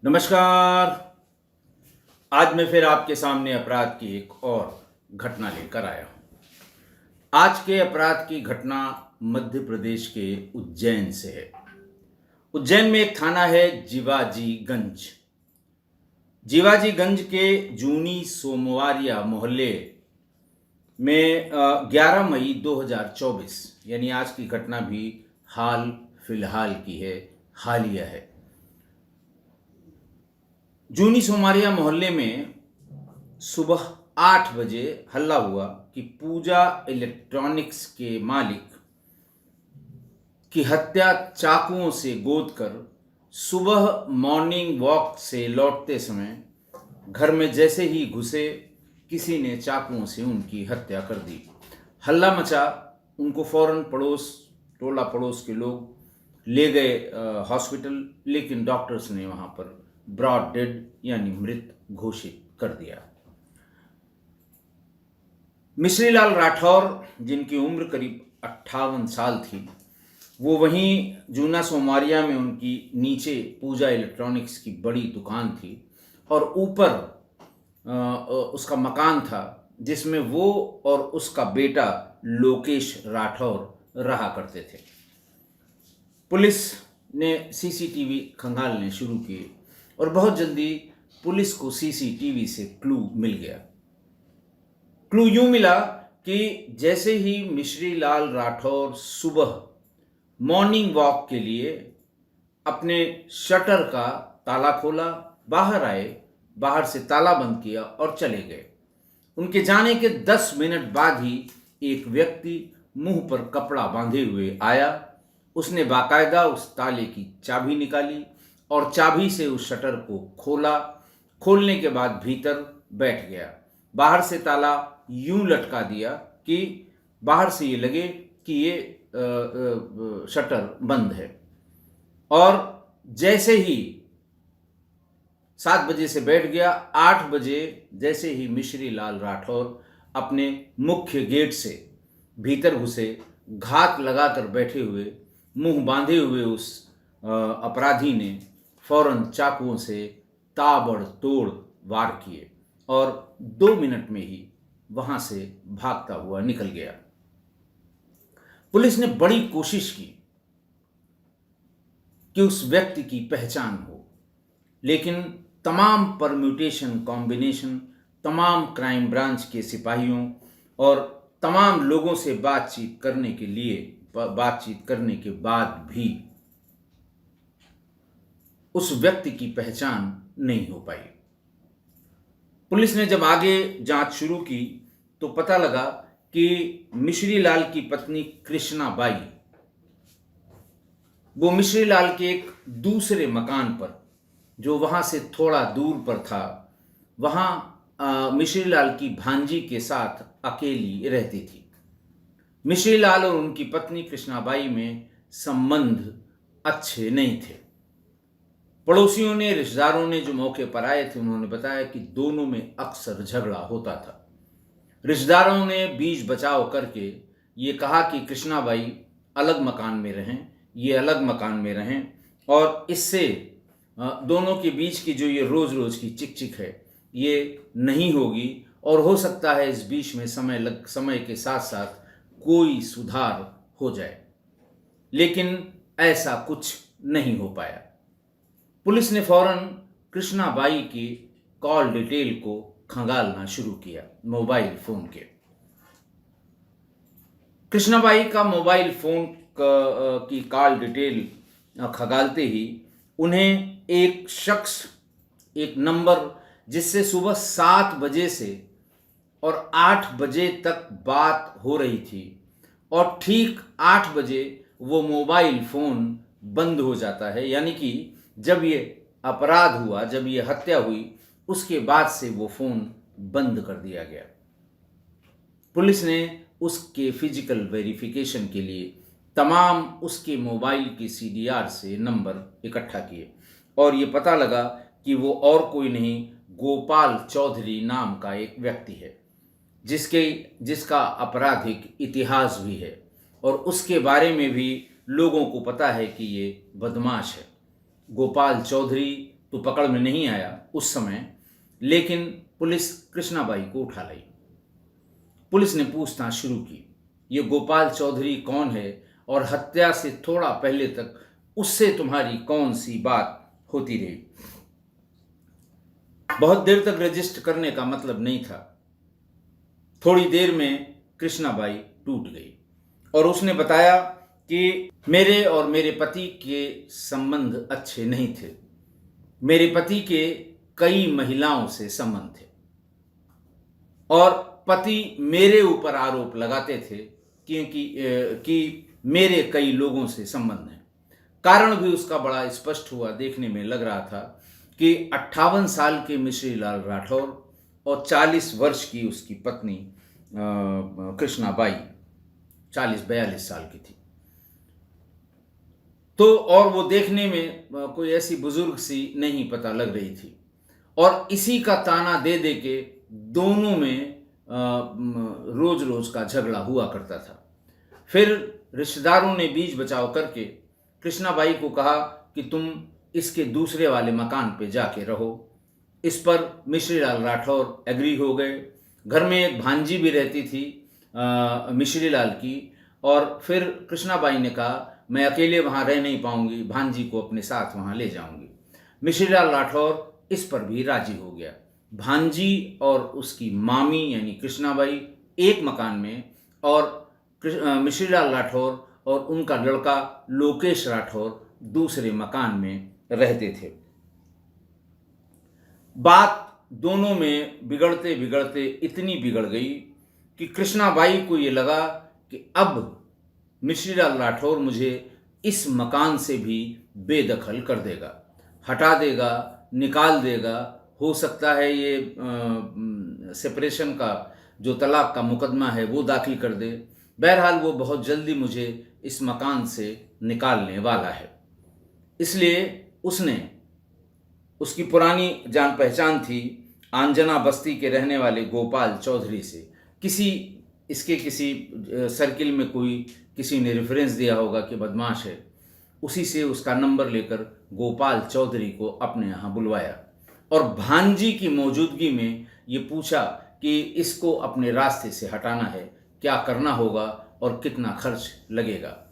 नमस्कार। आज मैं फिर आपके सामने अपराध की एक और घटना लेकर आया हूँ। आज के अपराध की घटना मध्य प्रदेश के उज्जैन से है। उज्जैन में एक थाना है जीवाजीगंज। जीवाजीगंज के जूनी सोमवारिया मोहल्ले में 11 मई 2024 यानी आज की घटना भी हाल फिलहाल की है, हालिया है। जूनी सोमारिया मोहल्ले में सुबह 8 बजे हल्ला हुआ कि पूजा इलेक्ट्रॉनिक्स के मालिक की हत्या चाकुओं से गोदकर सुबह मॉर्निंग वॉक से लौटते समय घर में जैसे ही घुसे किसी ने चाकुओं से उनकी हत्या कर दी। हल्ला मचा, उनको फौरन टोला पड़ोस के लोग ले गए हॉस्पिटल, लेकिन डॉक्टर्स ने वहां पर ब्रॉड डेड यानी मृत घोषित कर दिया। मिश्रीलाल राठौर, जिनकी उम्र करीब 58 साल थी, वो वहीं जूना सोमारिया में उनकी नीचे पूजा इलेक्ट्रॉनिक्स की बड़ी दुकान थी और ऊपर उसका मकान था जिसमें वो और उसका बेटा लोकेश राठौर रहा करते थे। पुलिस ने सीसीटीवी खंगालने शुरू किए और बहुत जल्दी पुलिस को सीसीटीवी से क्लू मिल गया। क्लू यूं मिला कि जैसे ही मिश्रीलाल राठौर सुबह मॉर्निंग वॉक के लिए अपने शटर का ताला खोला, बाहर आए, बाहर से ताला बंद किया और चले गए। उनके जाने के 10 मिनट बाद ही एक व्यक्ति मुंह पर कपड़ा बांधे हुए आया। उसने बाकायदा उस ताले की चाबी निकाली और चाबी से उस शटर को खोला। खोलने के बाद भीतर बैठ गया। बाहर से ताला यूं लटका दिया कि बाहर से ये लगे कि ये शटर बंद है। और जैसे ही 7 बजे से बैठ गया, 8 बजे जैसे ही मिश्रीलाल राठौर अपने मुख्य गेट से भीतर घुसे, घात लगाकर बैठे हुए, मुंह बांधे हुए उस अपराधी ने फौरन चाकुओं से ताबड़तोड़ वार किए और 2 मिनट में ही वहां से भागता हुआ निकल गया। पुलिस ने बड़ी कोशिश की कि उस व्यक्ति की पहचान हो, लेकिन तमाम परम्यूटेशन कॉम्बिनेशन, तमाम क्राइम ब्रांच के सिपाहियों और तमाम लोगों से बातचीत करने के बाद भी उस व्यक्ति की पहचान नहीं हो पाई। पुलिस ने जब आगे जांच शुरू की तो पता लगा कि मिश्रीलाल की पत्नी कृष्णा बाई, वो मिश्रीलाल के एक दूसरे मकान पर, जो वहां से थोड़ा दूर पर था, वहां मिश्रीलाल की भांजी के साथ अकेली रहती थी। मिश्रीलाल और उनकी पत्नी कृष्णाबाई में संबंध अच्छे नहीं थे। पड़ोसियों ने, रिश्तेदारों ने जो मौके पर आए थे, उन्होंने बताया कि दोनों में अक्सर झगड़ा होता था। रिश्तेदारों ने बीच बचाव करके ये कहा कि कृष्णाबाई अलग मकान में रहें, ये अलग मकान में रहें, और इससे दोनों के बीच की जो ये रोज रोज की चिक है ये नहीं होगी और हो सकता है इस बीच में समय के साथ साथ कोई सुधार हो जाए। लेकिन ऐसा कुछ नहीं हो पाया। पुलिस ने फौरन कृष्णाबाई की कॉल डिटेल को खंगालना शुरू किया, मोबाइल फोन के। कृष्णाबाई का मोबाइल फोन की कॉल डिटेल खंगालते ही उन्हें एक शख्स, एक नंबर जिससे सुबह 7 बजे से और 8 बजे तक बात हो रही थी और ठीक 8 बजे वो मोबाइल फोन बंद हो जाता है, यानी कि जब ये अपराध हुआ, जब ये हत्या हुई, उसके बाद से वो फोन बंद कर दिया गया। पुलिस ने उसके फिजिकल वेरिफिकेशन के लिए तमाम उसके मोबाइल की सीडीआर से नंबर इकट्ठा किए और ये पता लगा कि वो और कोई नहीं, गोपाल चौधरी नाम का एक व्यक्ति है जिसका आपराधिक इतिहास भी है और उसके बारे में भी लोगों को पता है कि ये बदमाश है। गोपाल चौधरी तो पकड़ में नहीं आया उस समय, लेकिन पुलिस कृष्णाबाई को उठा लाई। पुलिस ने पूछताछ शुरू की, ये गोपाल चौधरी कौन है और हत्या से थोड़ा पहले तक उससे तुम्हारी कौन सी बात होती रही। बहुत देर तक रजिस्ट करने का मतलब नहीं था। थोड़ी देर में कृष्णाबाई टूट गई और उसने बताया कि मेरे और मेरे पति के संबंध अच्छे नहीं थे। मेरे पति के कई महिलाओं से संबंध थे और पति मेरे ऊपर आरोप लगाते थे कि मेरे कई लोगों से संबंध है। कारण भी उसका बड़ा स्पष्ट हुआ, देखने में लग रहा था कि 58 साल के मिश्रीलाल राठौर और 40 वर्ष की उसकी पत्नी कृष्णाबाई 40-42 साल की थी। तो और वो देखने में कोई ऐसी बुजुर्ग सी नहीं पता लग रही थी और इसी का ताना दे दे के दोनों में रोज रोज का झगड़ा हुआ करता था। फिर रिश्तेदारों ने बीच बचाव करके कृष्णाबाई को कहा कि तुम इसके दूसरे वाले मकान पे जाके रहो। इस पर मिश्रीलाल राठौर एग्री हो गए। घर में एक भांजी भी रहती थी मिश्रीलाल की, और फिर कृष्णाबाई ने कहा मैं अकेले वहाँ रह नहीं पाऊंगी, भांजी को अपने साथ वहाँ ले जाऊंगी। मिश्रीलाल राठौर इस पर भी राजी हो गया। भांजी और उसकी मामी यानी कृष्णाबाई एक मकान में और मिश्रीलाल राठौर और उनका लड़का लोकेश राठौर दूसरे मकान में रहते थे। बात दोनों में बिगड़ते बिगड़ते इतनी बिगड़ गई कि कृष्णाबाई को ये लगा कि अब मिश्रीलाल राठौर मुझे इस मकान से भी बेदखल कर देगा, हटा देगा, निकाल देगा। हो सकता है ये सेपरेशन का जो तलाक का मुकदमा है वो दाखिल कर दे। बहरहाल वो बहुत जल्दी मुझे इस मकान से निकालने वाला है। इसलिए उसने, उसकी पुरानी जान पहचान थी आंजना बस्ती के रहने वाले गोपाल चौधरी से, किसी सर्किल में कोई किसी ने रेफरेंस दिया होगा कि बदमाश है, उसी से उसका नंबर लेकर गोपाल चौधरी को अपने यहाँ बुलवाया और भांजी की मौजूदगी में ये पूछा कि इसको अपने रास्ते से हटाना है, क्या करना होगा और कितना खर्च लगेगा।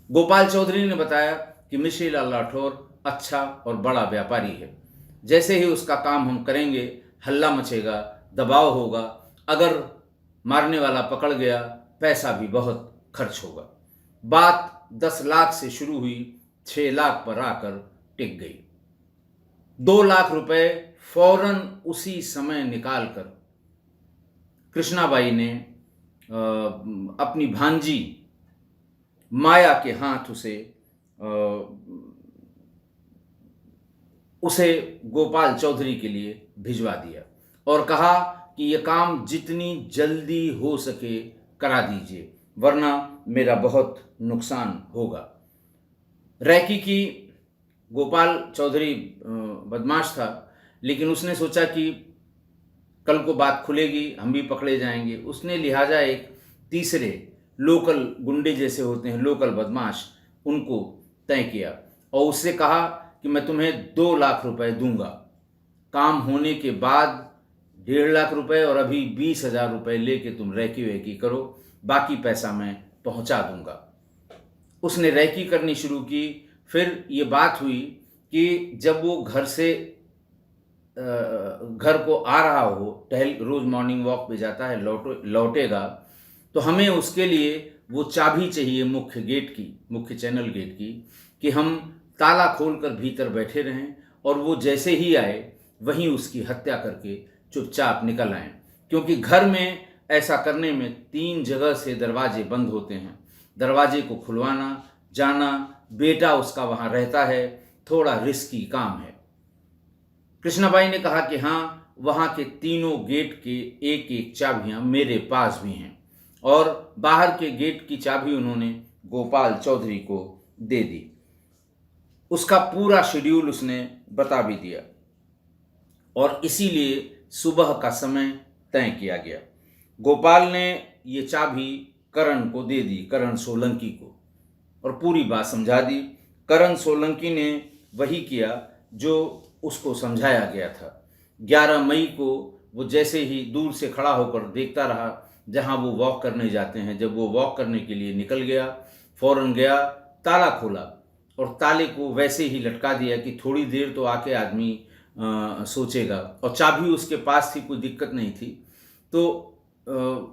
गोपाल चौधरी ने बताया कि मिश्रीलाल राठौर अच्छा और बड़ा व्यापारी है। जैसे ही उसका काम हम करेंगे हल्ला मचेगा, दबाव होगा, अगर मारने वाला पकड़ गया पैसा भी बहुत खर्च होगा। बात 10 लाख से शुरू हुई, 6 लाख पर आकर टिक गई। 2 लाख रुपए फौरन उसी समय निकालकर कृष्णाबाई ने अपनी भांजी माया के हाथ उसे गोपाल चौधरी के लिए भिजवा दिया और कहा कि यह काम जितनी जल्दी हो सके करा दीजिए, वरना मेरा बहुत नुकसान होगा। रैकी की गोपाल चौधरी बदमाश था, लेकिन उसने सोचा कि कल को बात खुलेगी, हम भी पकड़े जाएंगे। उसने लिहाजा एक तीसरे लोकल गुंडे जैसे होते हैं, लोकल बदमाश, उनको तय किया और उससे कहा कि मैं तुम्हें 2 लाख रुपए दूंगा, काम होने के बाद 1.5 लाख रुपए और अभी 20,000 रुपए लेके तुम रैकी वैकी करो, बाकी पैसा मैं पहुंचा दूंगा। उसने रैकी करनी शुरू की। फिर ये बात हुई कि जब वो घर को आ रहा हो, रोज मॉर्निंग वॉक पे जाता है, लौटेगा, तो हमें उसके लिए वो चाबी चाहिए मुख्य चैनल गेट की, कि हम ताला खोलकर भीतर बैठे रहें और वो जैसे ही आए वहीं उसकी हत्या करके चुपचाप निकल आएं। क्योंकि घर में ऐसा करने में 3 जगह से दरवाजे बंद होते हैं। दरवाजे को खुलवाना, जाना, बेटा उसका वहाँ रहता है, थोड़ा रिस्की काम है। कृष्णाबाई ने कहा कि हाँ, वहाँ के तीनों गेट के एक एक चाबियाँ मेरे पास भी हैं, और बाहर के गेट की चाबी उन्होंने गोपाल चौधरी को दे दी। उसका पूरा शेड्यूल उसने बता भी दिया और इसीलिए सुबह का समय तय किया गया। गोपाल ने ये चाबी करण को दे दी, करण सोलंकी को, और पूरी बात समझा दी। करण सोलंकी ने वही किया जो उसको समझाया गया था। 11 मई को वो जैसे ही दूर से खड़ा होकर देखता रहा जहाँ वो वॉक करने जाते हैं। जब वो वॉक करने के लिए निकल गया, फ़ौरन गया, ताला खोला और ताले को वैसे ही लटका दिया कि थोड़ी देर तो आके आदमी सोचेगा, और चाबी उसके पास थी, कोई दिक्कत नहीं थी। तो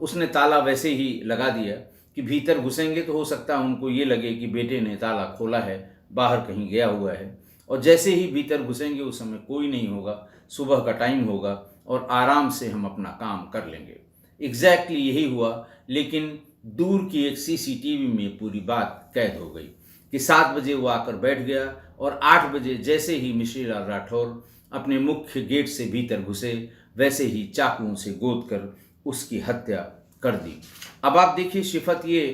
उसने ताला वैसे ही लगा दिया कि भीतर घुसेंगे तो हो सकता है उनको ये लगे कि बेटे ने ताला खोला है, बाहर कहीं गया हुआ है। और जैसे ही भीतर घुसेंगे उस समय कोई नहीं होगा, सुबह का टाइम होगा और आराम से हम अपना काम कर लेंगे। एग्जैक्टली यही हुआ, लेकिन दूर की एक सीसीटीवी में पूरी बात कैद हो गई कि 7 बजे वो आकर बैठ गया और 8 बजे जैसे ही मिश्रीलाल राठौर अपने मुख्य गेट से भीतर घुसे, वैसे ही चाकुओं से गोद कर उसकी हत्या कर दी। अब आप देखिए सिफत ये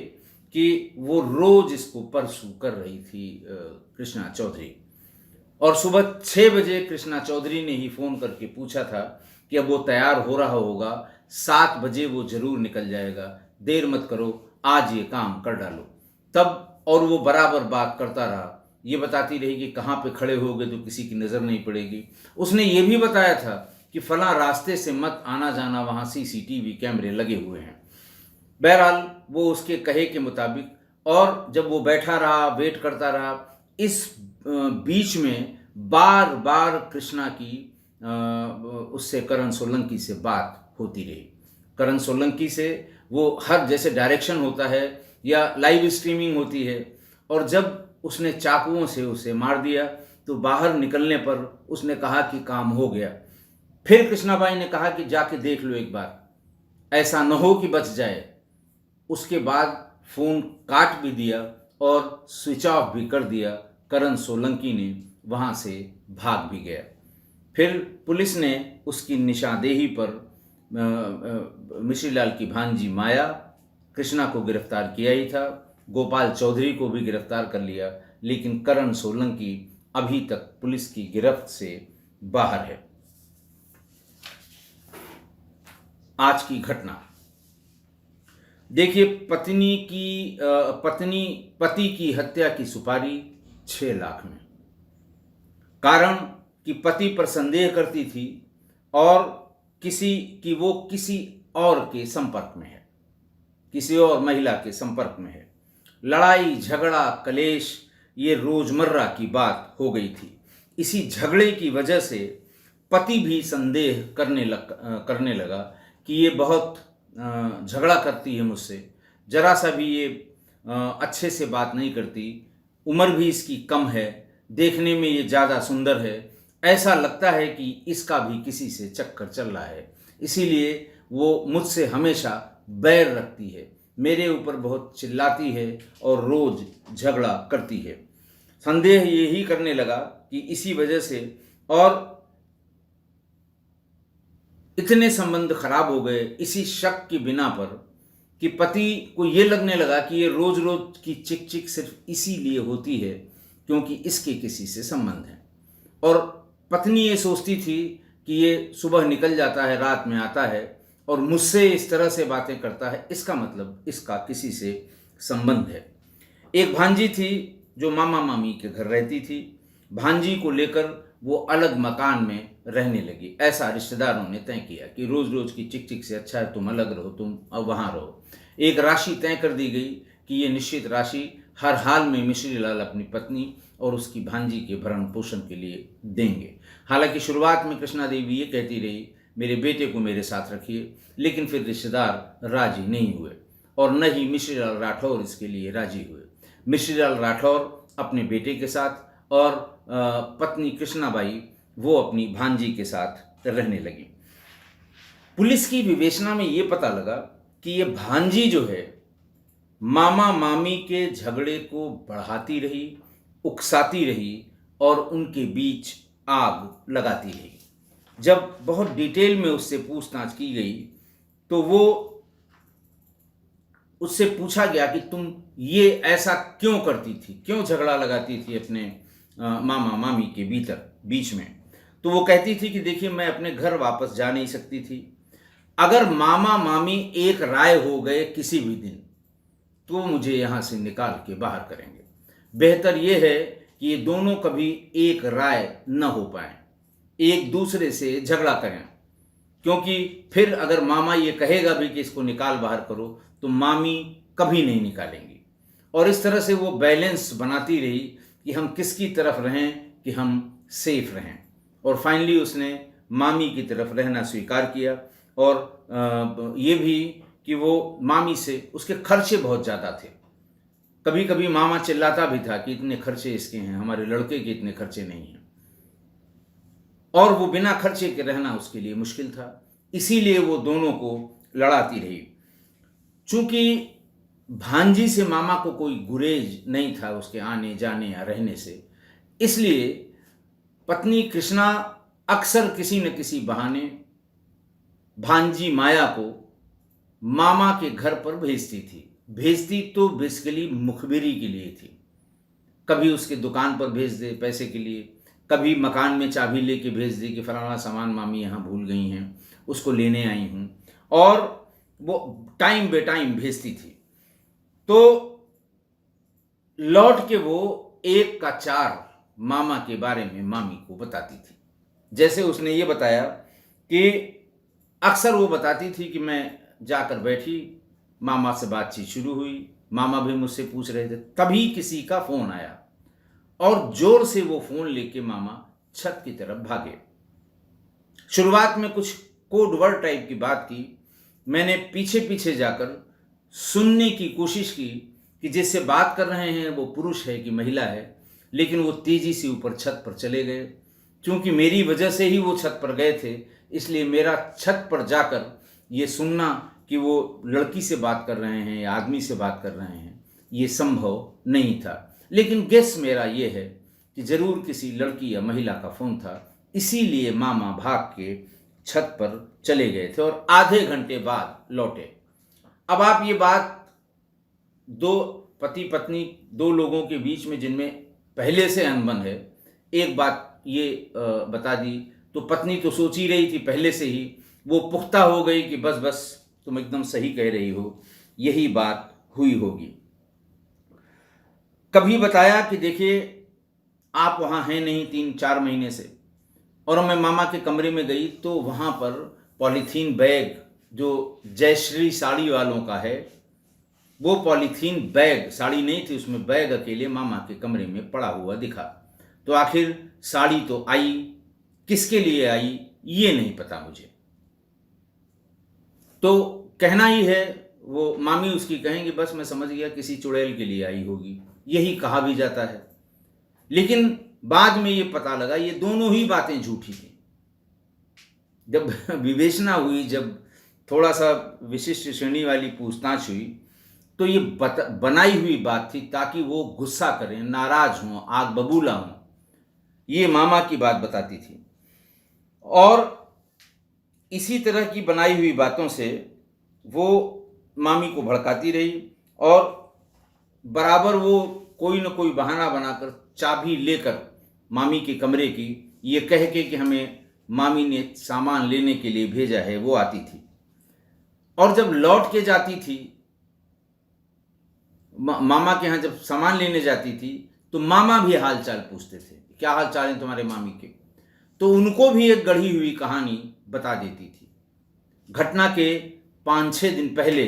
कि वो रोज इसको परसू कर रही थी कृष्णा चौधरी, और सुबह 6 बजे कृष्णा चौधरी ने ही फ़ोन करके पूछा था कि अब वो तैयार हो रहा होगा, 7 बजे वो ज़रूर निकल जाएगा, देर मत करो, आज ये काम कर डालो। तब और वो बराबर बात करता रहा, ये बताती रही कि कहाँ पे खड़े होगे तो किसी की नज़र नहीं पड़ेगी। उसने ये भी बताया था कि फलां रास्ते से मत आना जाना, वहाँ सीसीटीवी कैमरे लगे हुए हैं। बहरहाल वो उसके कहे के मुताबिक, और जब वो बैठा रहा, वेट करता रहा, इस बीच में बार बार कृष्णा की उससे करण सोलंकी से बात होती रही। करण सोलंकी से वो हर, जैसे डायरेक्शन होता है या लाइव स्ट्रीमिंग होती है, और जब उसने चाकुओं से उसे मार दिया तो बाहर निकलने पर उसने कहा कि काम हो गया। फिर कृष्णाबाई ने कहा कि जाके देख लो एक बार, ऐसा न हो कि बच जाए। उसके बाद फ़ोन काट भी दिया और स्विच ऑफ भी कर दिया। करण सोलंकी ने वहाँ से भाग भी गया। फिर पुलिस ने उसकी निशानदेही पर मिश्रीलाल की भांजी माया कृष्णा को गिरफ्तार किया ही था, गोपाल चौधरी को भी गिरफ्तार कर लिया, लेकिन करण सोलंकी अभी तक पुलिस की गिरफ्त से बाहर है। आज की घटना देखिए, पति की हत्या की सुपारी 6 लाख में। कारण कि पति पर संदेह करती थी और वो किसी और के संपर्क में है, किसी और महिला के संपर्क में है। लड़ाई झगड़ा कलेश ये रोजमर्रा की बात हो गई थी। इसी झगड़े की वजह से पति भी संदेह करने लगा कि ये बहुत झगड़ा करती है मुझसे, जरा सा भी ये अच्छे से बात नहीं करती, उम्र भी इसकी कम है, देखने में ये ज़्यादा सुंदर है, ऐसा लगता है कि इसका भी किसी से चक्कर चल रहा है, इसीलिए वो मुझसे हमेशा बैर रखती है, मेरे ऊपर बहुत चिल्लाती है और रोज़ झगड़ा करती है। संदेह यही करने लगा कि इसी वजह से, और इतने संबंध खराब हो गए इसी शक की बिना पर कि पति को ये लगने लगा कि ये रोज रोज की चिक चिक सिर्फ इसीलिए होती है क्योंकि इसके किसी से संबंध है। और पत्नी ये सोचती थी कि ये सुबह निकल जाता है, रात में आता है और मुझसे इस तरह से बातें करता है, इसका मतलब इसका किसी से संबंध है। एक भांजी थी जो मामा मामी के घर रहती थी। भांजी को लेकर वो अलग मकान में रहने लगी। ऐसा रिश्तेदारों ने तय किया कि रोज रोज की चिक चिक से अच्छा है तुम अलग रहो, तुम अब वहाँ रहो। एक राशि तय कर दी गई कि ये निश्चित राशि हर हाल में मिश्रीलाल अपनी पत्नी और उसकी भांजी के भरण पोषण के लिए देंगे। हालांकि शुरुआत में कृष्णा देवी ये कहती रही मेरे बेटे को मेरे साथ रखिए, लेकिन फिर रिश्तेदार राजी नहीं हुए और न ही मिश्रीलाल राठौर इसके लिए राजी हुए। मिश्रीलाल राठौर अपने बेटे के साथ और पत्नी कृष्णाबाई वो अपनी भांजी के साथ रहने लगी। पुलिस की विवेचना में ये पता लगा कि ये भांजी जो है मामा मामी के झगड़े को बढ़ाती रही, उकसाती रही और उनके बीच आग लगाती रही। जब बहुत डिटेल में उससे पूछताछ की गई तो वो उससे पूछा गया कि तुम ये ऐसा क्यों करती थी, क्यों झगड़ा लगाती थी अपने मामा मामी के बीच में। तो वो कहती थी कि देखिए मैं अपने घर वापस जा नहीं सकती थी, अगर मामा मामी एक राय हो गए किसी भी दिन तो मुझे यहाँ से निकाल के बाहर करेंगे। बेहतर ये है कि ये दोनों कभी एक राय न हो पाए। एक दूसरे से झगड़ा करें, क्योंकि फिर अगर मामा ये कहेगा भी कि इसको निकाल बाहर करो तो मामी कभी नहीं निकालेंगी। और इस तरह से वो बैलेंस बनाती रही कि हम किसकी तरफ रहें कि हम सेफ रहें। और फाइनली उसने मामी की तरफ रहना स्वीकार किया। और ये भी कि वो मामी से उसके खर्चे बहुत ज़्यादा थे। कभी कभी मामा चिल्लाता भी था कि इतने खर्चे इसके हैं, हमारे लड़के के इतने खर्चे नहीं हैं। और वो बिना खर्चे के रहना उसके लिए मुश्किल था, इसीलिए वो दोनों को लड़ाती रही। चूंकि भांजी से मामा को कोई गुरेज नहीं था उसके आने जाने या रहने से, इसलिए पत्नी कृष्णा अक्सर किसी न किसी बहाने भांजी माया को मामा के घर पर भेजती थी। भेजती तो बेसिकली मुखबिरी के लिए थी। कभी उसके दुकान पर भेज दे पैसे के लिए, कभी मकान में चाबी लेके भेज दे कि फलाना सामान मामी यहाँ भूल गई हैं, उसको लेने आई हूँ। और वो टाइम बे टाइम भेजती थी। तो लौट के वो एक का चार मामा के बारे में मामी को बताती थी। जैसे उसने ये बताया कि अक्सर वो बताती थी कि मैं जाकर बैठी, मामा से बातचीत शुरू हुई, मामा भी मुझसे पूछ रहे थे, तभी किसी का फोन आया और जोर से वो फोन लेके मामा छत की तरफ भागे। शुरुआत में कुछ कोड वर्ड टाइप की बात की। मैंने पीछे पीछे जाकर सुनने की कोशिश की कि जिससे बात कर रहे हैं वो पुरुष है कि महिला है, लेकिन वो तेजी से ऊपर छत पर चले गए। क्योंकि मेरी वजह से ही वो छत पर गए थे, इसलिए मेरा छत पर जाकर ये सुनना कि वो लड़की से बात कर रहे हैं या आदमी से बात कर रहे हैं, ये संभव नहीं था। लेकिन गेस मेरा ये है कि ज़रूर किसी लड़की या महिला का फ़ोन था, इसीलिए मामा भाग के छत पर चले गए थे और आधे घंटे बाद लौटे। अब आप ये बात दो पति पत्नी, दो लोगों के बीच में जिनमें पहले से अनबन है, एक बात ये बता दी तो पत्नी तो सोच ही रही थी पहले से ही, वो पुख्ता हो गई कि बस बस तुम एकदम सही कह रही हो, यही बात हुई होगी। कभी बताया कि देखिए आप वहाँ हैं नहीं 3-4 महीने से, और मैं मामा के कमरे में गई तो वहाँ पर पॉलीथीन बैग जो जयश्री साड़ी वालों का है, वो पॉलीथीन बैग, साड़ी नहीं थी उसमें, बैग अकेले मामा के कमरे में पड़ा हुआ दिखा। तो आखिर साड़ी तो आई, किसके लिए आई ये नहीं पता मुझे। तो कहना ही है, वो मामी उसकी कहेंगे बस मैं समझ गया किसी चुड़ैल के लिए आई होगी, यही कहा भी जाता है। लेकिन बाद में ये पता लगा ये दोनों ही बातें झूठी थी। जब विवेचना हुई, जब थोड़ा सा विशिष्ट श्रेणी वाली पूछताछ हुई, तो ये बनाई हुई बात थी ताकि वो गुस्सा करें, नाराज हों, आग बबूला हों। ये मामा की बात बताती थी और इसी तरह की बनाई हुई बातों से वो मामी को भड़काती रही और बराबर वो कोई न कोई बहाना बनाकर चाबी लेकर मामी के कमरे की, ये कह के कि हमें मामी ने सामान लेने के लिए भेजा है, वो आती थी। और जब लौट के जाती थी मामा के यहाँ, जब सामान लेने जाती थी तो मामा भी हाल चाल पूछते थे, क्या हाल चाल है तुम्हारे मामी के। तो उनको भी एक गढ़ी हुई कहानी बता देती थी। घटना के 5-6 दिन पहले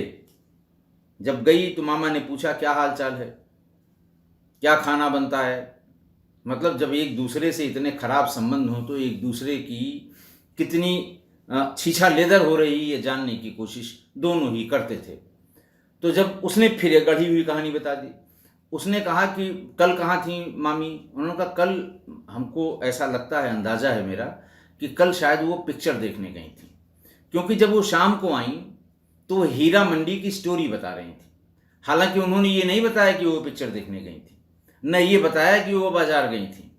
जब गई तो मामा ने पूछा क्या हाल चाल है, क्या खाना बनता है। मतलब जब एक दूसरे से इतने खराब संबंध हो तो एक दूसरे की कितनी छीछा लेदर हो रही है जानने की कोशिश दोनों ही करते थे। तो जब उसने फिर एक गढ़ी हुई कहानी बता दी, उसने कहा कि कल कहाँ थी मामी। उन्होंने कहा कल हमको ऐसा लगता है, अंदाज़ा है मेरा कि कल शायद वो पिक्चर देखने गई थी, क्योंकि जब वो शाम को आई तो वो हीरा मंडी की स्टोरी बता रही थी। हालांकि उन्होंने ये नहीं बताया कि वो पिक्चर देखने गई थी, न ये बताया कि वो बाजार गई थी,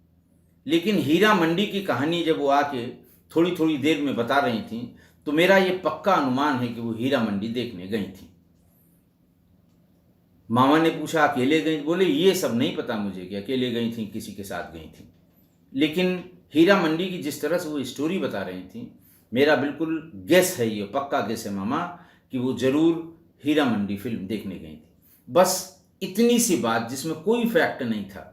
लेकिन हीरा मंडी की कहानी जब वो आके थोड़ी थोड़ी देर में बता रही थी तो मेरा ये पक्का अनुमान है कि वो हीरा मंडी देखने गई थी। मामा ने पूछा अकेले गई, बोले ये सब नहीं पता मुझे कि अकेले गई थी किसी के साथ गई थी, लेकिन हीरा मंडी की जिस तरह से वो स्टोरी बता रही थी, मेरा बिल्कुल गेस है, ये पक्का गेस है मामा कि वो ज़रूर हीरा मंडी फिल्म देखने गई थी। बस इतनी सी बात जिसमें कोई फैक्ट नहीं था,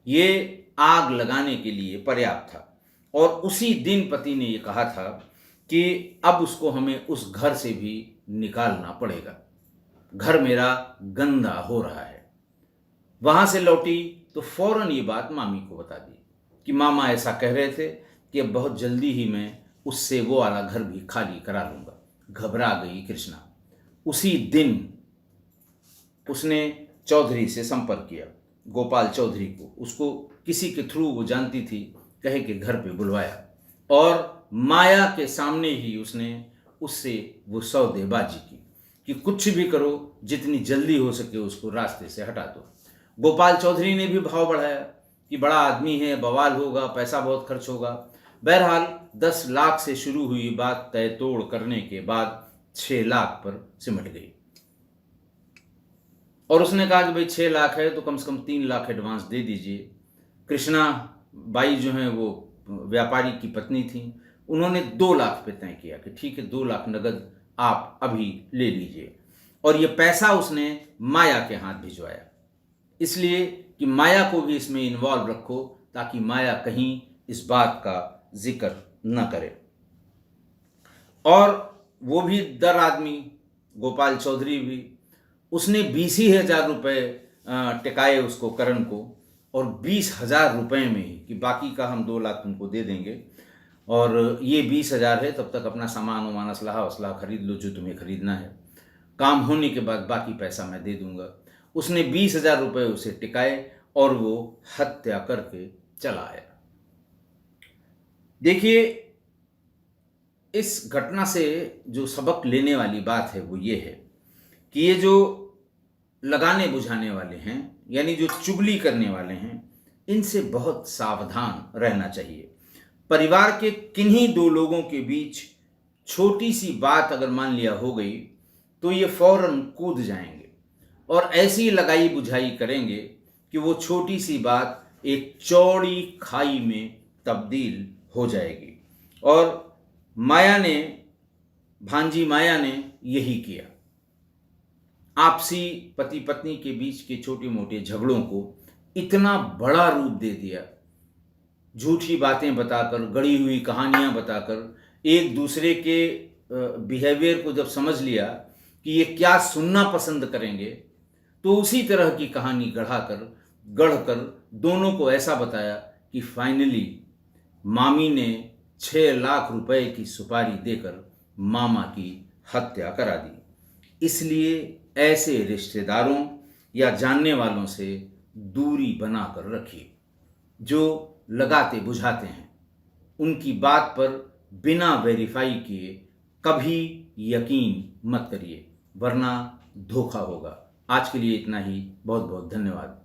ये आग लगाने के लिए पर्याप्त था। और उसी दिन पति ने ये कहा था कि अब उसको हमें उस घर से भी निकालना पड़ेगा, घर मेरा गंदा हो रहा है। वहाँ से लौटी तो फौरन ये बात मामी को बता दी कि मामा ऐसा कह रहे थे कि अब बहुत जल्दी ही मैं उससे वो वाला घर भी खाली करा लूँगा। घबरा गई कृष्णा। उसी दिन उसने चौधरी से संपर्क किया, गोपाल चौधरी को। उसको किसी के थ्रू वो जानती थी, कहे के घर पे बुलवाया और माया के सामने ही उसने उससे वो सौदेबाजी की कि कुछ भी करो, जितनी जल्दी हो सके उसको रास्ते से हटा दो। गोपाल चौधरी ने भी भाव बढ़ाया कि बड़ा आदमी है, बवाल होगा, पैसा बहुत खर्च होगा। बहरहाल 10 लाख से शुरू हुई बात तय तोड़ करने के बाद 6 लाख पर सिमट गई और उसने कहा कि भाई 6 लाख है तो कम से कम 3 लाख एडवांस दे दीजिए। कृष्णा बाई जो है वो व्यापारी की पत्नी थी, उन्होंने 2 लाख पे तय किया कि ठीक है 2 लाख नगद आप अभी ले लीजिए। और ये पैसा उसने माया के हाथ भिजवाया, इसलिए कि माया को भी इसमें इन्वॉल्व रखो ताकि माया कहीं इस बात का जिक्र न करे। और वो भी दर आदमी गोपाल चौधरी भी, उसने 20,000 रुपये टिकाए उसको करण को, और 20,000 रुपये में ही कि बाकी का हम 2 लाख तुमको दे देंगे और ये 20,000 है, तब तक अपना सामान वामान असलाह वसलाह खरीद लो जो तुम्हें खरीदना है, काम होने के बाद बाकी पैसा मैं दे दूंगा। उसने 20,000 रुपये उसे टिकाए और वो हत्या करके चला आया। देखिए, इस घटना से जो सबक लेने वाली बात है वो ये है कि ये जो लगाने बुझाने वाले हैं, यानी जो चुगली करने वाले हैं, इनसे बहुत सावधान रहना चाहिए। परिवार के किन्हीं 2 लोगों के बीच छोटी सी बात अगर मान लिया हो गई तो ये फौरन कूद जाएंगे और ऐसी लगाई बुझाई करेंगे कि वो छोटी सी बात एक चौड़ी खाई में तब्दील हो जाएगी। और माया ने, भांजी माया ने यही किया। आपसी पति पत्नी के बीच के छोटे मोटे झगड़ों को इतना बड़ा रूप दे दिया, झूठी बातें बताकर, गढ़ी हुई कहानियां बताकर, एक दूसरे के बिहेवियर को जब समझ लिया कि ये क्या सुनना पसंद करेंगे, तो उसी तरह की कहानी गढ़कर दोनों को ऐसा बताया कि फाइनली मामी ने 6 लाख रुपए की सुपारी देकर मामा की हत्या करा दी। इसलिए ऐसे रिश्तेदारों या जानने वालों से दूरी बनाकर रखिए। जो लगाते बुझाते हैं, उनकी बात पर बिना वेरीफाई किए कभी यकीन मत करिए, वरना धोखा होगा। आज के लिए इतना ही। बहुत बहुत धन्यवाद।